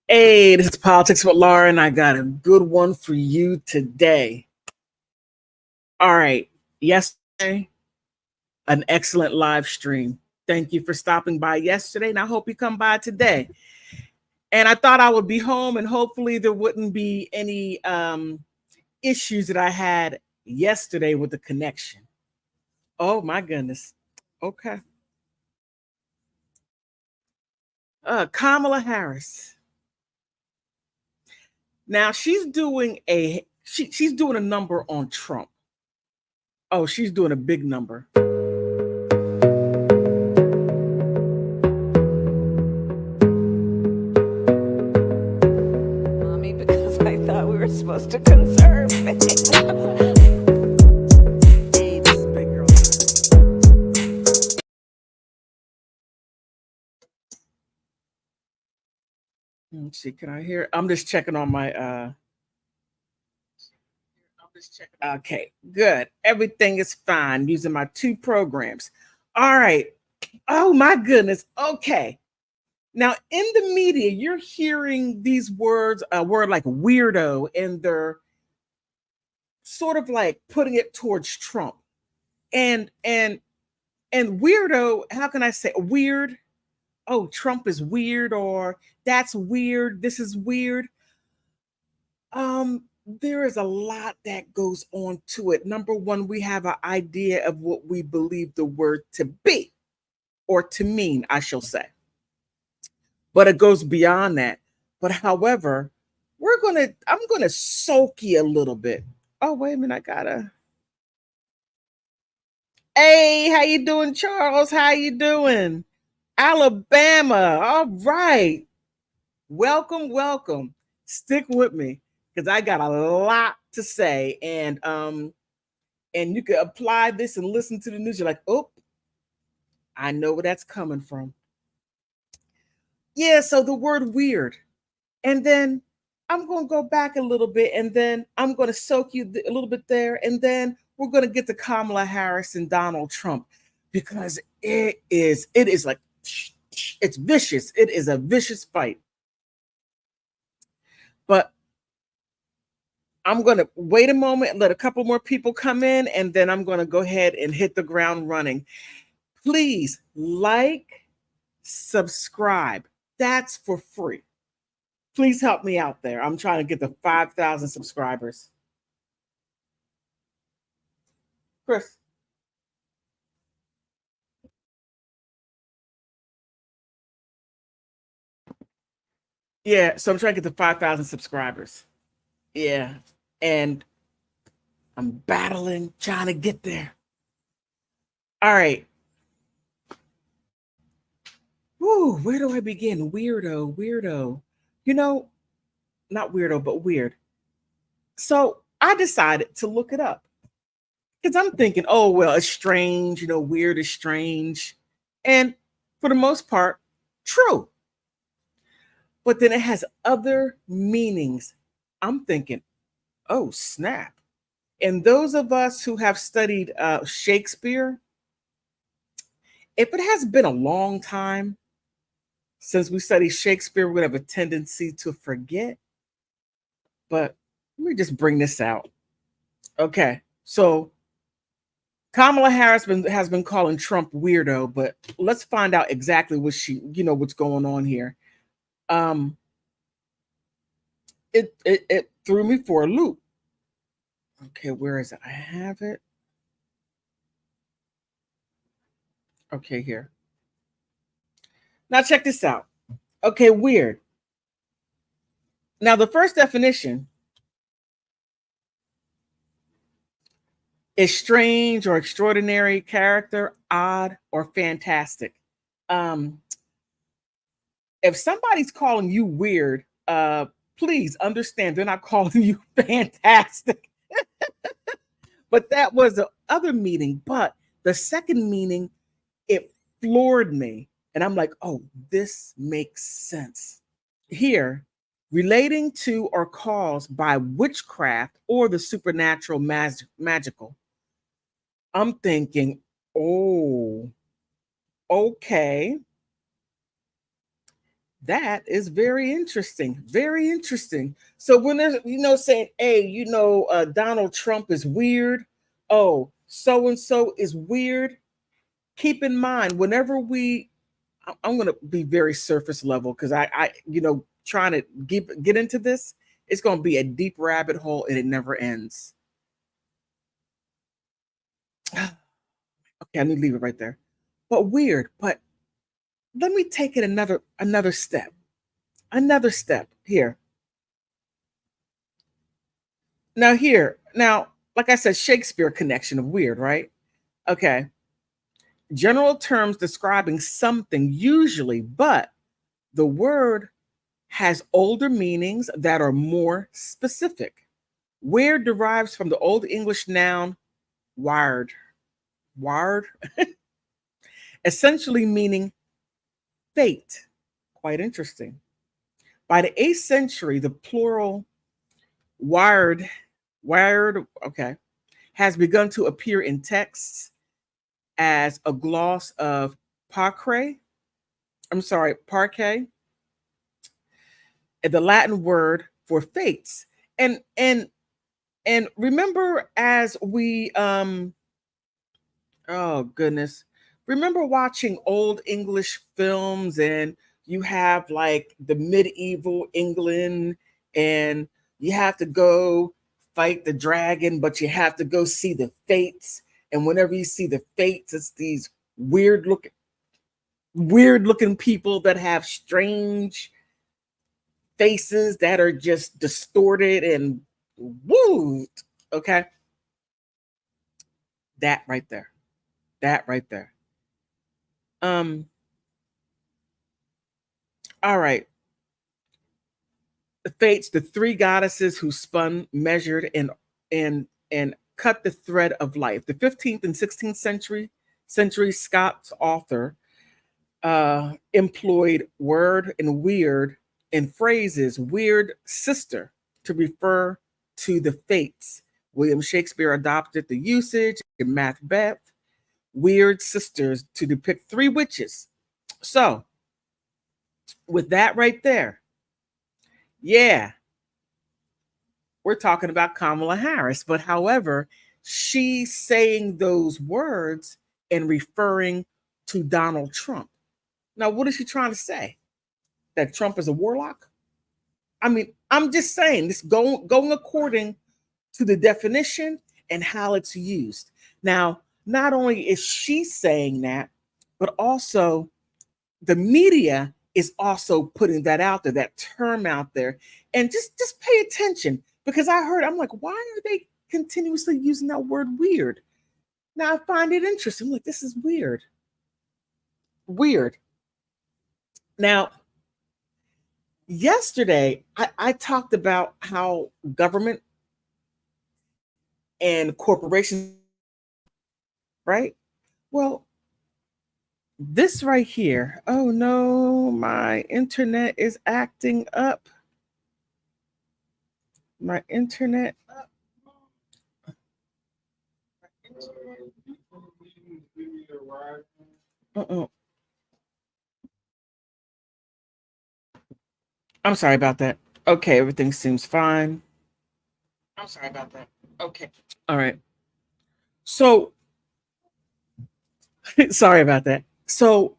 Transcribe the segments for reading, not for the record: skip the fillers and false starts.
Hey, this is Politics with Laura, and I got a good one for you today. All right. Yesterday, an excellent live stream. Thank you for stopping by yesterday, and I hope you come by today. And I thought I would be home, and hopefully, there wouldn't be any issues that I had yesterday with the connection. Oh, my goodness. Okay. Kamala Harris. Now she's doing a number on Trump. Oh, she's doing a big number. Mommy, because I thought we were supposed to conserve it. Hey, this is big girl. Let's see, can I hear? I'm just checking on my okay, good. Everything is fine using my two programs. All right. Oh my goodness. Okay. Now in the media, you're hearing these words, a word like weirdo, and they're sort of like putting it towards Trump. And weirdo, how can I say weird? Oh, Trump is weird, or that's weird, this is weird. There is a lot that goes on to it. Number one, we have an idea of what we believe the word to be or to mean, I shall say. But it goes beyond that. But however, I'm gonna soak you a little bit. Oh, wait a minute, I gotta. Hey, how you doing, Charles? How you doing? Alabama. All right. Welcome, welcome. Stick with me because I got a lot to say, and you can apply this and listen to the news. You're like, oh, I know where that's coming from. Yeah, so the word weird. And then I'm going to go back a little bit, and then I'm going to soak you a little bit there, and then we're going to get to Kamala Harris and Donald Trump because it is like it's vicious. It is a vicious fight. But I'm going to wait a moment and let a couple more people come in, and then I'm going to go ahead and hit the ground running. Please like, subscribe. That's for free. Please help me out there. I'm trying to get to 5,000 subscribers. Chris. Yeah, so I'm trying to get to 5,000 subscribers. Yeah, and I'm battling, trying to get there. All right. Woo, where do I begin? Weirdo, weirdo. You know, not weirdo, but weird. So I decided to look it up because I'm thinking, oh, well, it's strange, weird is strange. And for the most part, true. But then it has other meanings. I'm thinking, oh, snap. And those of us who have studied Shakespeare, if it has been a long time since we studied Shakespeare, we have a tendency to forget. But let me just bring this out. Okay, so Kamala Harris has been calling Trump weirdo, but let's find out exactly what's going on here. Um, it threw me for a loop. Okay, where is it? I have it. Okay, here. Now check this out. Okay, weird. Now the first definition is strange or extraordinary character, odd or fantastic. Um, if somebody's calling you weird, please understand they're not calling you fantastic. But that was the other meaning. But the second meaning, it floored me. And I'm like, oh, this makes sense. Here, relating to or caused by witchcraft or the supernatural magical. I'm thinking, oh, okay. That is very interesting. Very interesting. So when there's, saying, hey, Donald Trump is weird. Oh, so and so is weird. Keep in mind, whenever I'm going to be very surface level because trying to get into this, it's going to be a deep rabbit hole and it never ends. Okay, I'm going to leave it right there. But weird. But let me take it another step. Another step here. Now, like I said, Shakespeare connection of weird, right? Okay. General terms describing something usually, but the word has older meanings that are more specific. Weird derives from the Old English noun wired, wired, essentially meaning fate. Quite interesting. By the 8th century, the plural wired, okay, has begun to appear in texts as a gloss of parquet. Parquet, the Latin word for fates. And remember as we oh goodness, remember watching old English films and you have like the medieval England and you have to go fight the dragon, but you have to go see the fates. And whenever you see the fates, it's these weird looking people that have strange faces that are just distorted and woo. Okay. That right there. That right there. Um, all right. The fates, the three goddesses who spun, measured, and cut the thread of life. The 15th and 16th century Scots author employed word and weird in phrases, weird sister, to refer to the fates. William Shakespeare adopted the usage in Macbeth, weird sisters, to depict three witches. So, with that right there, yeah, we're talking about Kamala Harris. But however, she's saying those words and referring to Donald Trump. Now, what is she trying to say? That Trump is a warlock? I mean, I'm just saying this going according to the definition and how it's used. Now, not only is she saying that, but also the media is also putting that out there, that term out there. And just pay attention because I'm like, why are they continuously using that word weird? Now I find it interesting. I'm like, this is weird. Weird. Now, yesterday, I talked about how government and corporations, right? Well, this right here. Oh no, my internet is acting up. My internet. Uh-uh. I'm sorry about that. Okay, everything seems fine. I'm sorry about that. Okay. All right. So, sorry about that. So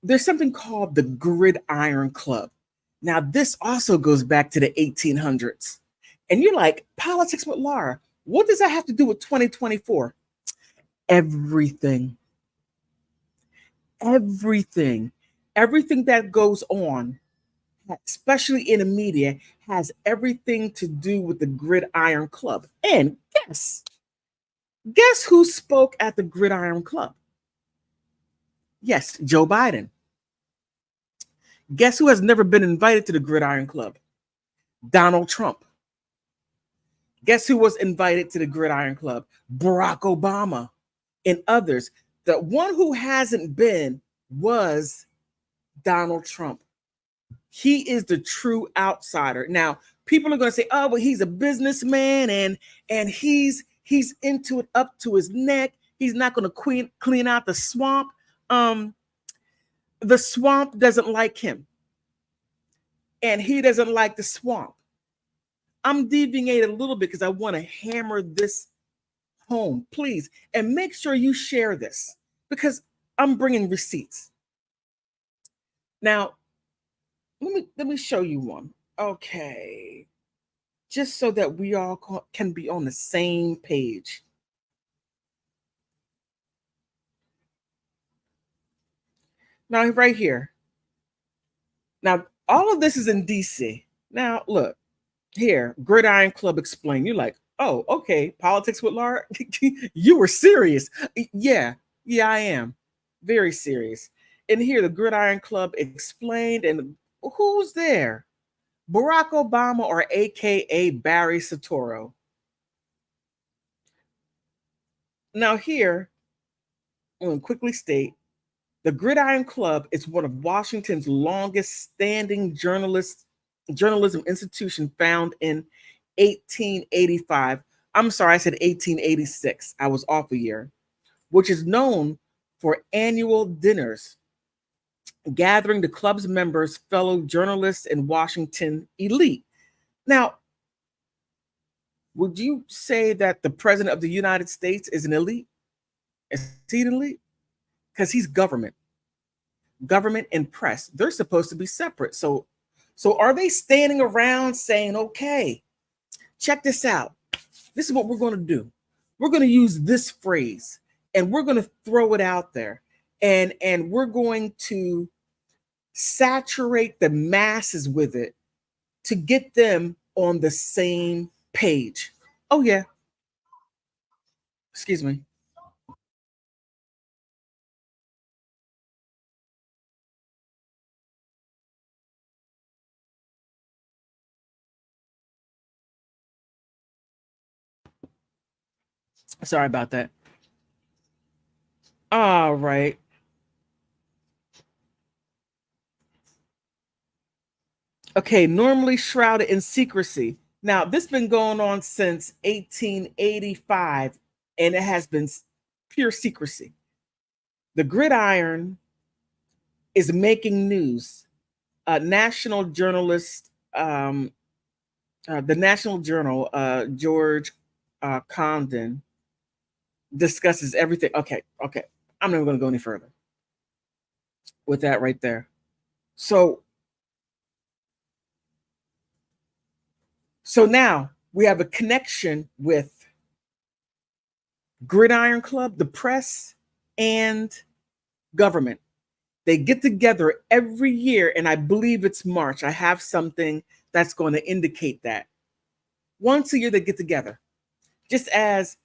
there's something called the Gridiron Club. Now, this also goes back to the 1800s. And you're like, politics with Laura. What does that have to do with 2024? Everything. Everything. Everything that goes on, especially in the media, has everything to do with the Gridiron Club. And guess who spoke at the Gridiron Club? Yes, Joe Biden. Guess who has never been invited to the Gridiron Club? Donald Trump. Guess who was invited to the Gridiron Club? Barack Obama and others. The one who hasn't been was Donald Trump. He is the true outsider. Now, people are going to say, "Oh, but he's a businessman and he's into it up to his neck. He's not going to clean out the swamp." The swamp doesn't like him, and he doesn't like the swamp. I'm deviating a little bit because I want to hammer this home, please. And make sure you share this because I'm bringing receipts. Now, let me show you one. Okay. Just so that we all can be on the same page. Now, right here. Now, all of this is in DC. Now, look, here, Gridiron Club explained. You're like, oh, okay, politics with Laura. You were serious. Yeah, yeah, I am. Very serious. And here, the Gridiron Club explained, and who's there? Barack Obama, or AKA Barry Soetoro. Now, here, I'm going to quickly state the Gridiron Club is one of Washington's longest standing journalism institution, found in 1885. I'm sorry, I said 1886. I was off a year, which is known for annual dinners gathering the club's members, fellow journalists, and Washington elite. Now, would you say that the president of the United States is an elite? Is he an elite? Because he's government. Government and press, they're supposed to be separate. So are they standing around saying, okay, check this out. This is what we're going to do. We're going to use this phrase and we're going to throw it out there. And we're going to saturate the masses with it to get them on the same page. Oh, yeah. Excuse me. Sorry about that. All right. Okay, normally shrouded in secrecy. Now, this has been going on since 1885, and it has been pure secrecy. The Gridiron is making news. National journalist, the National Journal, George Condon, discusses everything. Okay. I'm not going to go any further with that right there. So now we have a connection with Gridiron Club, the press, and government. They get together every year, and I believe it's March. I have something that's going to indicate that. Once a year, they get together, just as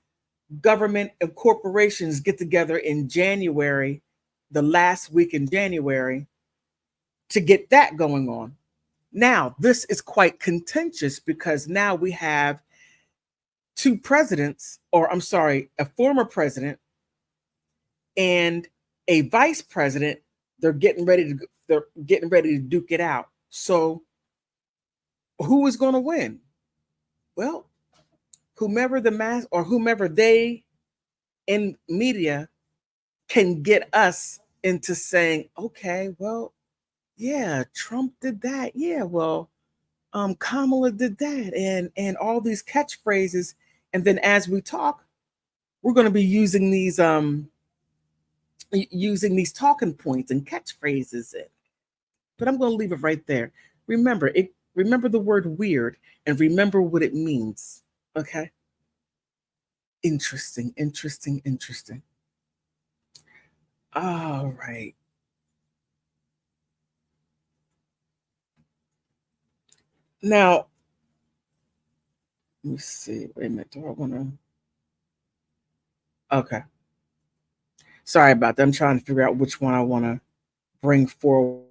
government and corporations get together in January, the last week in January, to get that going on. Now, this is quite contentious because now we have two presidents, or I'm sorry, a former president and a vice president. They're getting ready to duke it out. So who is going to win? Well, whomever the mass or whomever they in media can get us into saying, okay, well, yeah, Trump did that. Yeah, well, Kamala did that, and all these catchphrases. And then as we talk, we're going to be using these talking points and catchphrases. But I'm going to leave it right there. Remember it. Remember the word weird, and remember what it means. Okay. Interesting. All right. Now, let me see. Wait a minute. Do I want to? Okay. Sorry about that. I'm trying to figure out which one I want to bring forward.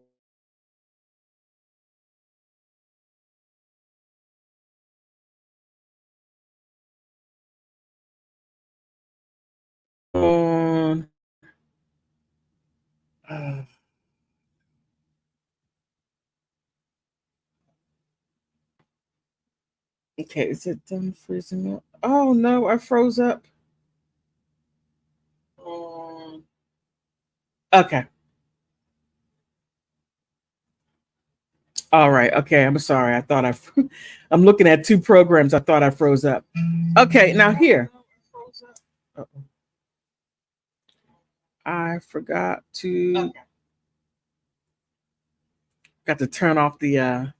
On. Uh, okay, is it done freezing up? Oh no, I froze up. Um, okay. All right. Okay. I'm sorry. I'm looking at two programs. I thought I froze up. Okay. Now here. Uh-oh. I forgot to got to turn off the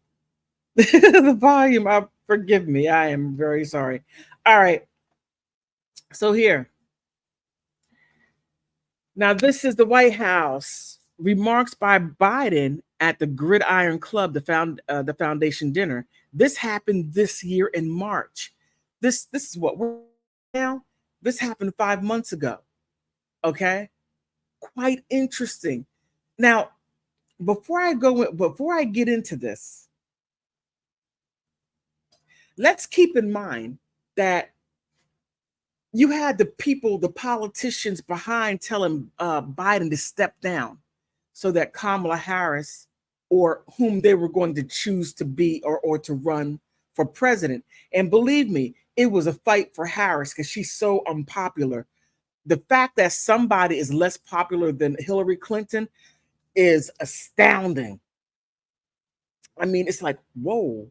the volume. Forgive me. I am very sorry. All right. So here. Now this is the White House. Remarks by Biden at the Gridiron Club, the foundation dinner. This happened this year in March. This is what we're now. This happened 5 months ago. Okay, quite interesting. Now, before I get into this, let's keep in mind that you had the people, the politicians behind telling Biden to step down so that Kamala Harris or whom they were going to choose to be or to run for president. And believe me, it was a fight for Harris because she's so unpopular. The fact that somebody is less popular than Hillary Clinton is astounding. I mean, it's like, whoa.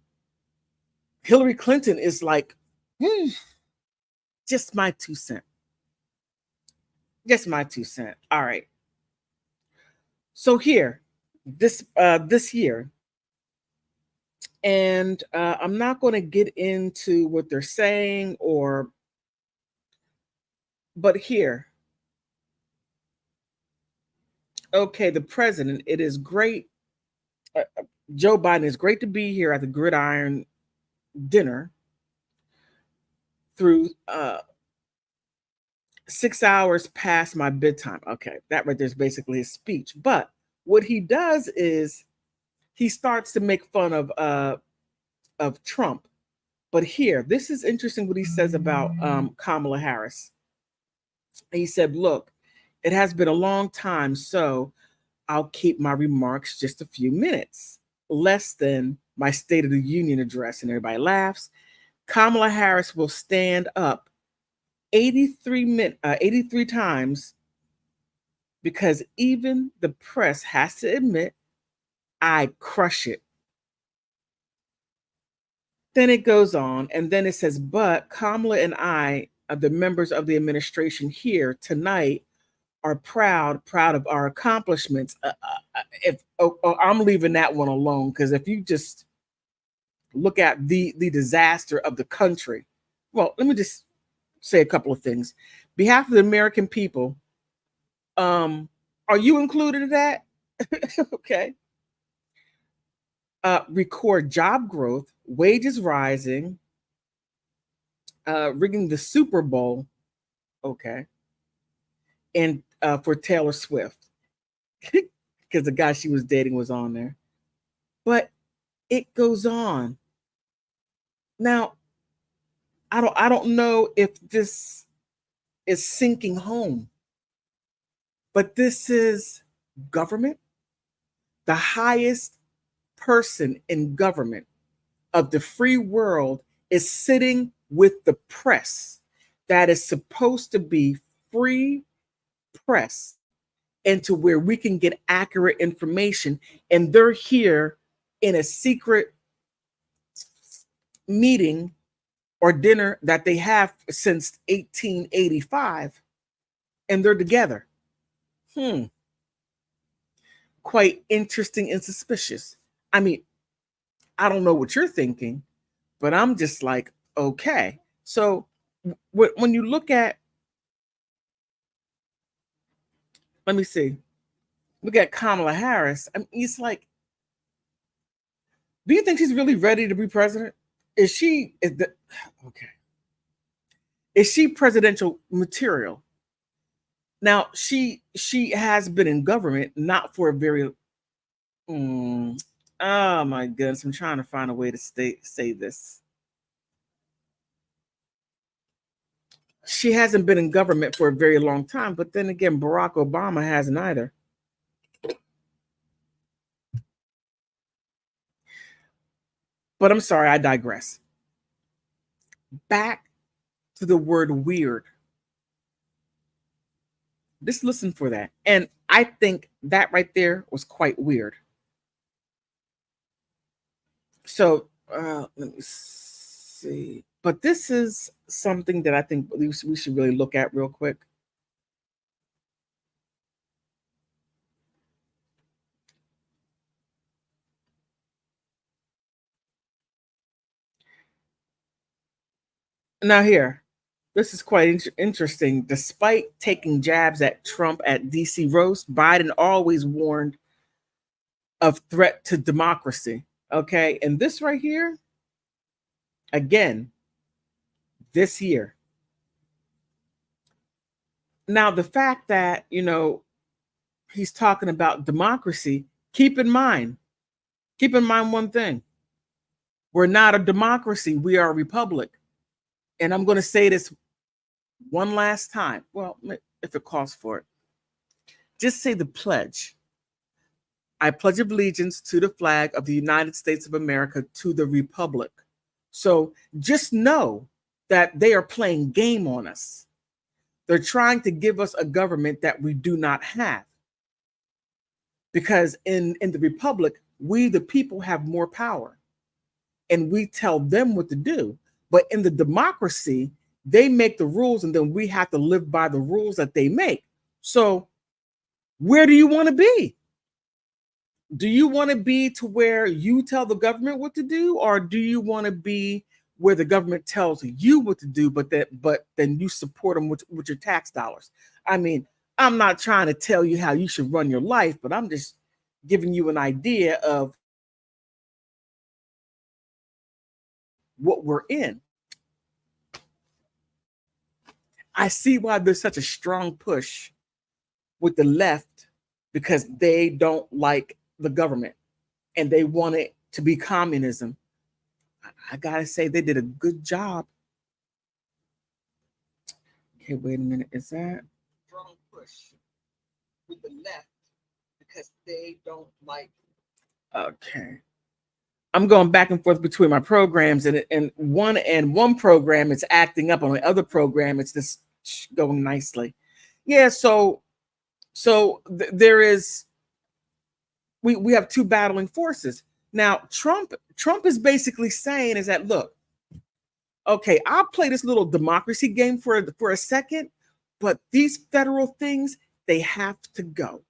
Hillary Clinton is like, just my 2 cents. Just my 2 cents. All right. So here, this year, and I'm not going to get into what they're saying but here, okay, the president. It is great. Joe Biden is great to be here at the Gridiron dinner through 6 hours past my bedtime. Okay, that right there is basically his speech. But what he does is he starts to make fun of Trump. But here, this is interesting what he says about Kamala Harris. He said, "Look, it has been a long time, so I'll keep my remarks just a few minutes, less than my State of the Union address." And everybody laughs. Kamala Harris will stand up 83 times because even the press has to admit I crush it. Then it goes on, and then it says, but Kamala and I, the members of the administration here tonight, are proud of our accomplishments. I'm leaving that one alone because if you just look at the disaster of the country, well, let me just say a couple of things. Behalf of the American people, are you included in that? Okay. Record job growth, wages rising, rigging the Super Bowl, okay, and for Taylor Swift, because the guy she was dating was on there. But it goes on. Now, I don't know if this is sinking home, but this is government. The highest person in government of the free world is sitting with the press that is supposed to be free press and to where we can get accurate information. And they're here in a secret meeting or dinner that they have since 1885, and they're together. Quite interesting and suspicious. I mean, I don't know what you're thinking, but I'm just like, okay. So when you look at, let me see, look at Kamala Harris. I mean, it's like, do you think she's really ready to be president? Okay? Is she presidential material? Now she has been in government not for a very. Oh my goodness! I'm trying to find a way to say this. She hasn't been in government for a very long time, but then again, Barack Obama hasn't either. But I'm sorry, I digress. Back to the word weird. Just listen for that. And I think that right there was quite weird. So let me see. But this is something that I think we should really look at real quick. Now here, this is quite interesting. Despite taking jabs at Trump at DC roast, Biden always warned of threat to democracy. Okay, and this right here, again, this year. Now the fact that he's talking about democracy, keep in mind one thing: we're not a democracy; we are a republic. And I'm going to say this one last time. Well, if it calls for it, just say the pledge. I pledge allegiance to the flag of the United States of America, to the republic. So just know that they are playing game on us. They're trying to give us a government that we do not have. Because in the republic, we, the people, have more power and we tell them what to do. But in the democracy, they make the rules and then we have to live by the rules that they make. So where do you want to be? Do you want to be to where you tell the government what to do, or do you want to be where the government tells you what to do, but then you support them with your tax dollars? I mean, I'm not trying to tell you how you should run your life, but I'm just giving you an idea of what we're in. I see why there's such a strong push with the left, because they don't like the government and they want it to be communism. I gotta say, they did a good job. Okay, wait a minute. Is that strong push with the left because they don't like? Okay, I'm going back and forth between my programs, and one program it's acting up, on the other program it's just going nicely. Yeah, so there is, we have two battling forces. Now Trump is basically saying is that, look, okay, I'll play this little democracy game for a second, but these federal things, they have to go.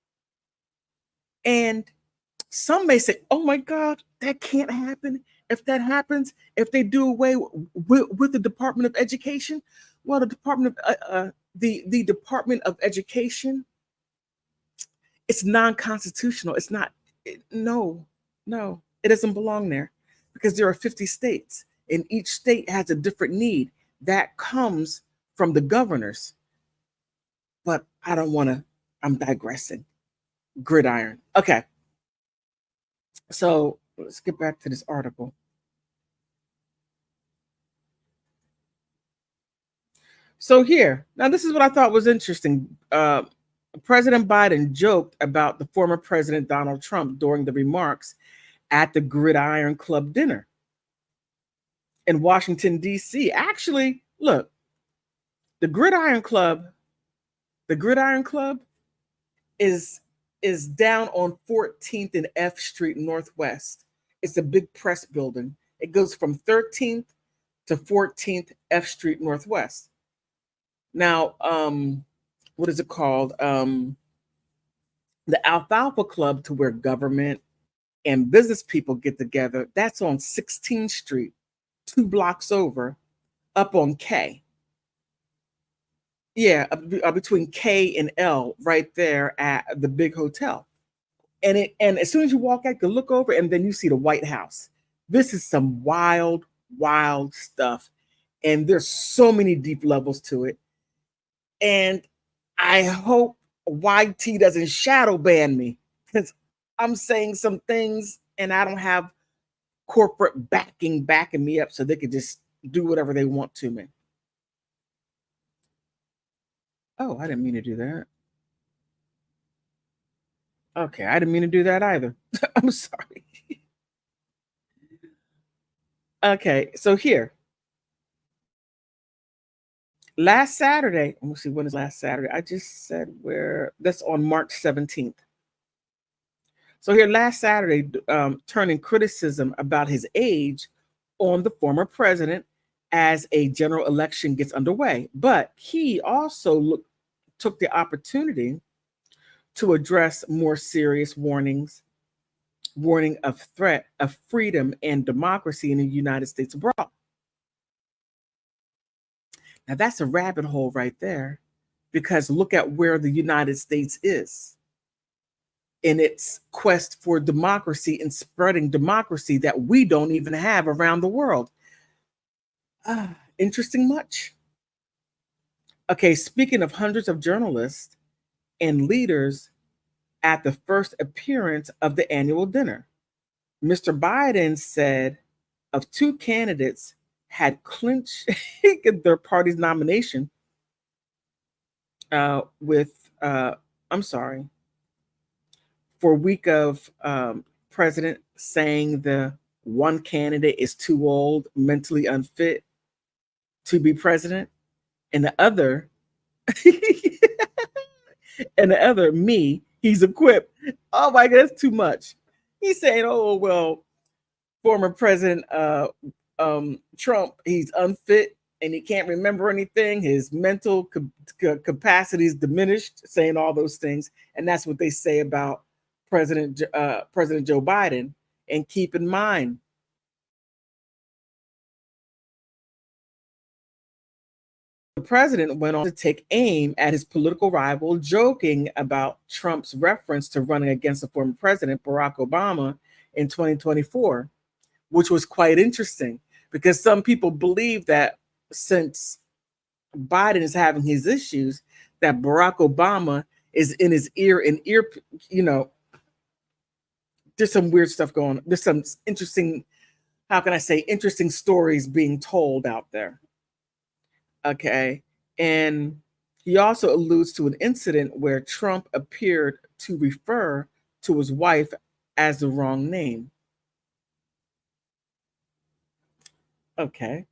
And some may say, oh my God, that can't happen. If that happens, if they do away with the Department of Education, well, the Department of Education, it's non-constitutional. It's not. No, it doesn't belong there, because there are 50 states, and each state has a different need that comes from the governors. But I don't want to. I'm digressing. Gridiron. Okay. So let's get back to this article. So here, now this is what I thought was interesting. President Biden joked about the former President Donald Trump during the remarks at the Gridiron Club dinner in Washington, D.C. Actually, look, the Gridiron Club is down on 14th and F Street Northwest. It's a big press building. It goes from 13th to 14th F Street Northwest. Now, what is it called? The Alfalfa Club, to where government and business people get together, that's on 16th Street, 2 blocks over, up on K. Yeah, between K and L, right there at the big hotel. And as soon as you walk out, you look over and then you see the White House. This is some wild, wild stuff. And there's so many deep levels to it. And I hope YT doesn't shadow ban me, because I'm saying some things and I don't have corporate backing me up so they can just do whatever they want to me. Oh, I didn't mean to do that. Okay, I didn't mean to do that either. I'm sorry. Okay, so here. Last Saturday, let me see, when is last Saturday? I just said where, that's on March 17th. So here last Saturday, turning criticism about his age on the former president as a general election gets underway. But he also took the opportunity to address more serious warning of threat of freedom and democracy in the United States abroad. Now that's a rabbit hole right there, because look at where the United States is in its quest for democracy and spreading democracy that we don't even have around the world. Interesting much. Okay, speaking of hundreds of journalists and leaders at the first appearance of the annual dinner, Mr. Biden said of two candidates had clinched their party's nomination I'm sorry, for week of president, saying the one candidate is too old, mentally unfit to be president, and the other, me, he's equipped. Oh my God, that's too much. He's saying, oh well, former President Trump, he's unfit and he can't remember anything. His mental capacity is diminished, saying all those things, and that's what they say about President Joe Biden. And keep in mind, the president went on to take aim at his political rival, joking about Trump's reference to running against the former president, Barack Obama, in 2024, which was quite interesting because some people believe that since Biden is having his issues, that Barack Obama is in his ear, there's some weird stuff going on. There's some interesting, how can I say, interesting stories being told out there. Okay. And he also alludes to an incident where Trump appeared to refer to his wife as the wrong name. Okay.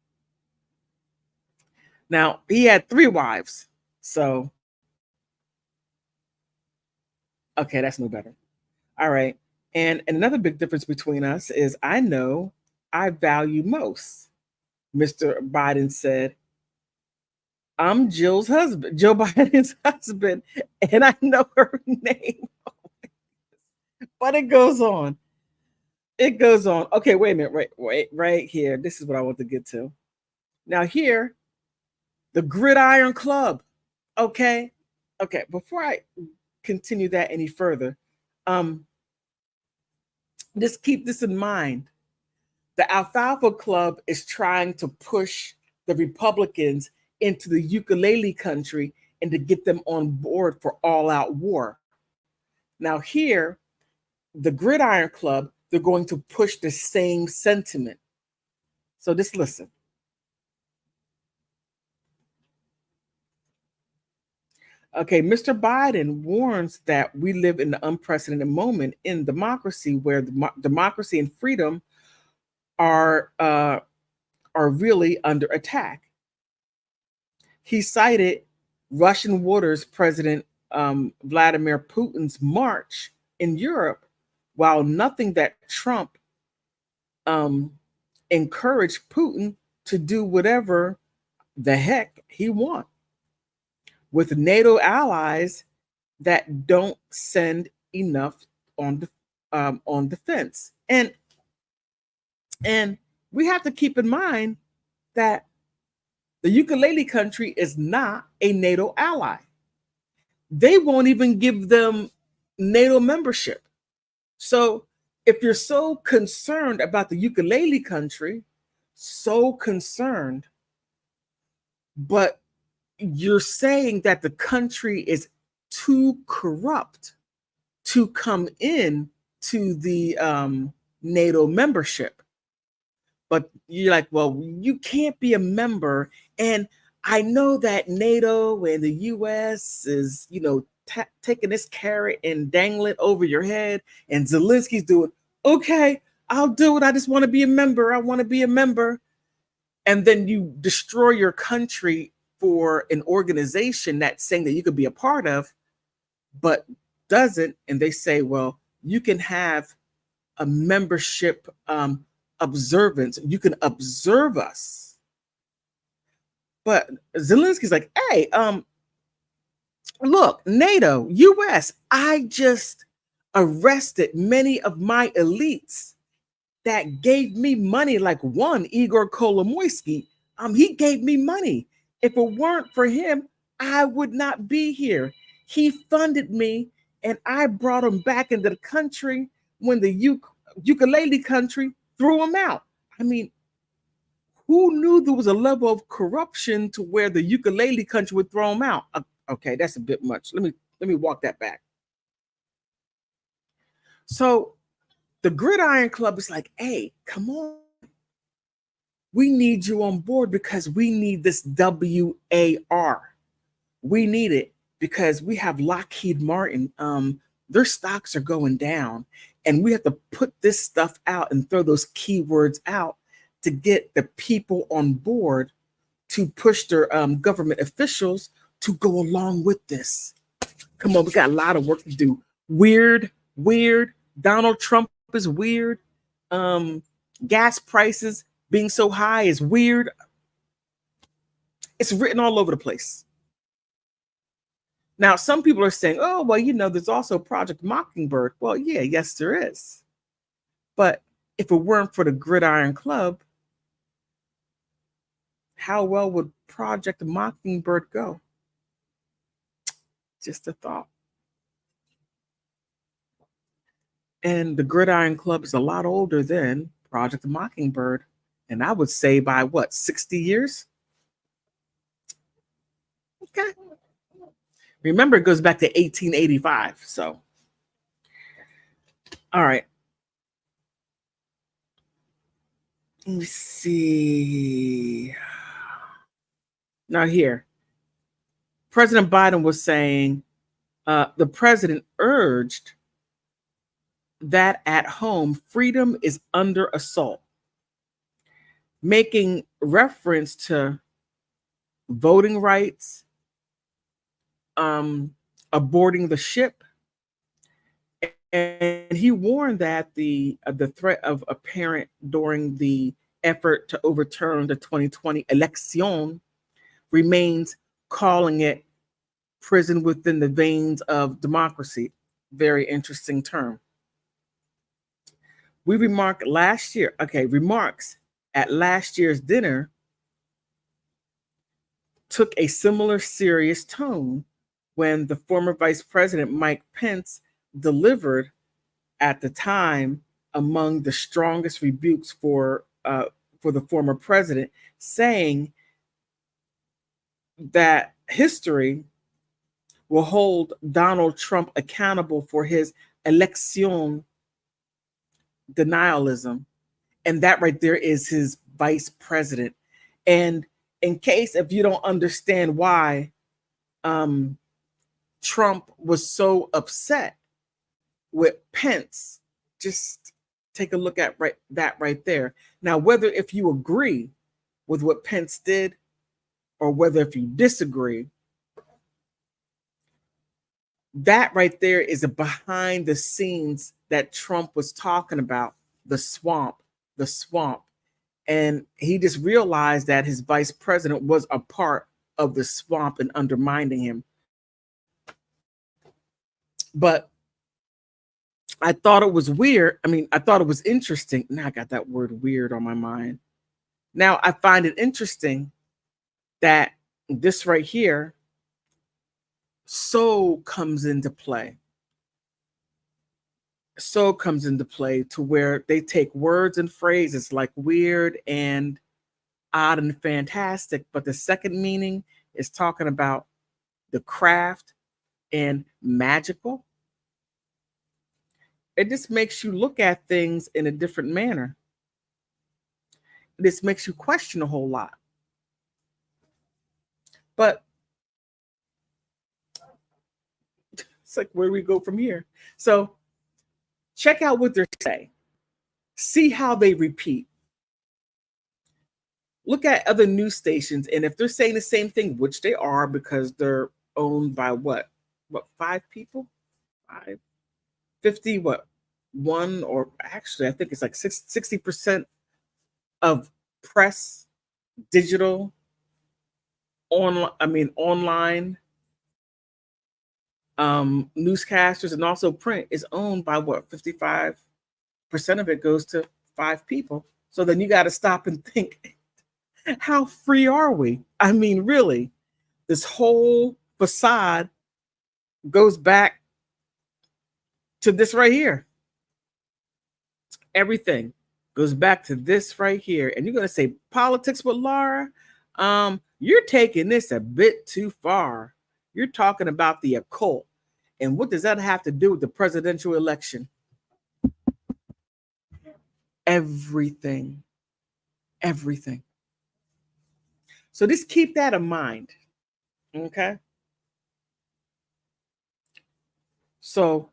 Now, he had 3 wives. So, okay, that's no better. All right. And another big difference between us is I know I value most. Mr. Biden said, I'm Jill's husband, Joe Biden's husband, and I know her name. But it goes on. It goes on. Okay, wait a minute. Right here. This is what I want to get to. Now, here, the Gridiron Club. Okay. Okay. Before I continue that any further, just keep this in mind. The Alfalfa Club is trying to push the Republicans into the ukulele country and to get them on board for all-out war. Now here, the Gridiron Club, they're going to push the same sentiment. So just listen. Okay, Mr. Biden warns that we live in an unprecedented moment in democracy where democracy and freedom are really under attack. He cited Russian waters President Vladimir Putin's march in Europe, while nothing that Trump encouraged Putin to do whatever the heck he wants with NATO allies that don't send enough on defense. And we have to keep in mind that the ukulele country is not a NATO ally. They won't even give them NATO membership. So if you're so concerned about the ukulele country, so concerned, but you're saying that the country is too corrupt to come in to the NATO membership. But you're like, well, you can't be a member. And I know that NATO and the US is, taking this carrot and dangling it over your head. And Zelensky's doing, okay, I'll do it. I just want to be a member. I want to be a member. And then you destroy your country for an organization that's saying that you could be a part of, but doesn't. And they say, well, you can have a membership observance. You can observe us. But Zelensky's like, hey, look, NATO, US, I just arrested many of my elites that gave me money, like one, Igor Kolomoisky. He gave me money. If it weren't for him, I would not be here. He funded me, and I brought him back into the country when the ukulele country threw him out. I mean, who knew there was a level of corruption to where the ukulele country would throw him out? Okay, that's a bit much. Let me walk that back. So the Gridiron Club is like, hey, come on. We need you on board because we need this WAR. We need it because we have Lockheed Martin. Their stocks are going down, and we have to put this stuff out and throw those keywords out to get the people on board to push their government officials to go along with this. Come on, we got a lot of work to do. Weird. Donald Trump is weird. Gas prices being so high is weird. It's written all over the place. Now, some people are saying, oh, well, there's also Project Mockingbird. Well, yeah, yes, there is. But if it weren't for the Gridiron Club, how well would Project Mockingbird go? Just a thought. And the Gridiron Club is a lot older than Project Mockingbird. And I would say by what, 60 years? Okay. Remember, it goes back to 1885. So, all right. Let me see. Now here, President Biden was saying the president urged that at home, freedom is under assault, making reference to voting rights, aborting the ship. And he warned that the threat of a parent during the effort to overturn the 2020 election remains, calling it prison within the veins of democracy. Very interesting term. We remarked last year, remarks at last year's dinner took a similar serious tone when the former Vice President Mike Pence delivered at the time among the strongest rebukes for the former president, saying that history will hold Donald Trump accountable for his election denialism. And that right there is his vice president. And in case if you don't understand why Trump was so upset with Pence, just take a look at that right there. Now, whether if you agree with what Pence did or whether if you disagree, that right there is a behind the scenes that Trump was talking about, the swamp. And he just realized that his vice president was a part of the swamp and undermining him. But I thought it was weird. I thought it was interesting. Now I got that word weird on my mind. Now I find it interesting that this right here comes into play to where they take words and phrases like weird and odd and fantastic, but the second meaning is talking about the craft and magical. It just makes you look at things in a different manner. This makes you question a whole lot. But it's like, where do we go from here? So check out what they're saying. See how they repeat. Look at other news stations, and if they're saying the same thing, which they are because they're owned by what 5 people? 50, one, or actually, I think it's like 60% of press, digital, online newscasters and also print is owned by what, 55% of it goes to 5 people. So then you got to stop and think, how free are we? I mean, really, this whole facade goes back to this right here. Everything goes back to this right here. And you're going to say politics with Laura? You're taking this a bit too far. You're talking about the occult. And what does that have to do with the presidential election? Everything. Everything. So just keep that in mind. Okay. So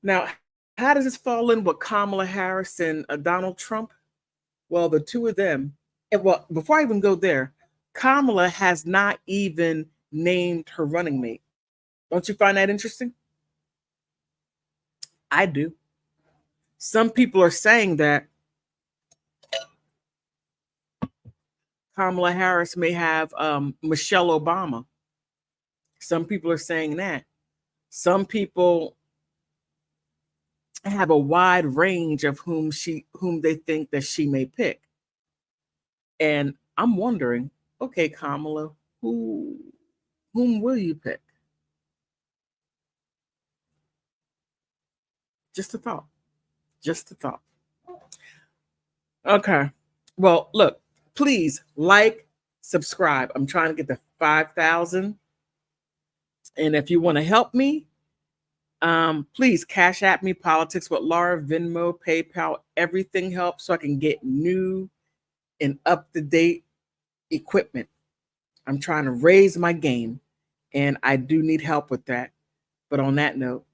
now, how does this fall in with Kamala Harris and Donald Trump? Well, the two of them, well, before I even go there, Kamala has not even named her running mate. Don't you find that interesting? I do. Some people are saying that Kamala Harris may have Michelle Obama. Some people are saying that. Some people have a wide range of whom they think that she may pick. And I'm wondering, okay, Kamala, whom will you pick? Just a thought. Just a thought. Okay. Well, look, please like, subscribe. I'm trying to get to 5,000. And if you want to help me, please Cash App me, Politics with Laura, Venmo, PayPal. Everything helps so I can get new and up-to-date equipment. I'm trying to raise my game, and I do need help with that. But on that note,